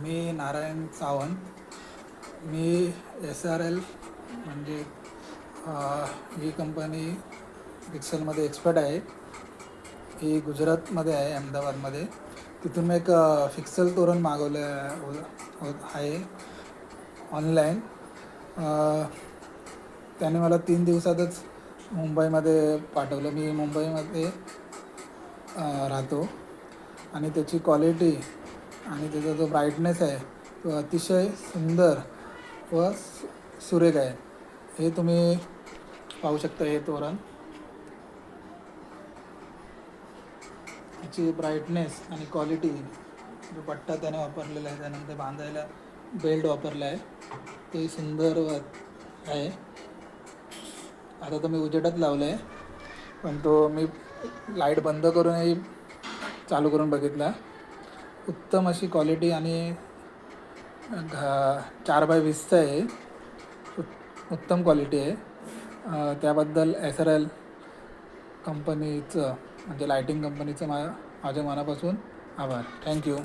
मी नारायण सावंत. मी SRL म्हणजे ही company पिक्सलमध्ये expert आहे. ही गुजरातमध्ये आहे, अहमदाबादमध्ये. तिथून मी एक पिक्सल तोरण मागवलं आहे ऑनलाईन. त्याने मला 3 दिवसातच मुंबईमध्ये पाठवलं. मी मुंबईमध्ये राहतो आणि त्याची क्वालिटी आणि त्याचा जो ब्राईटनेस आहे तो अतिशय सुंदर व सुरेख आहे. हे तुम्ही पाहू शकता. हे तोरण, त्याची ब्राईटनेस आणि क्वालिटी, जो पट्टा त्याने वापरलेला आहे, त्यानंतर बांधायला बेल्ट वापरला आहे, ते सुंदर आहे. आता तो मी उजेडात लावला आहे, पण तो मी लाईट बंद करूनही चालू करून बघितला. उत्तम अशी क्वालिटी आणि 4x20चं आहे. उत्तम क्वालिटी आहे. त्याबद्दल SRL कंपनीचं म्हणजे लायटिंग कंपनीचं माझ्या मनापासून आभार. थँक्यू.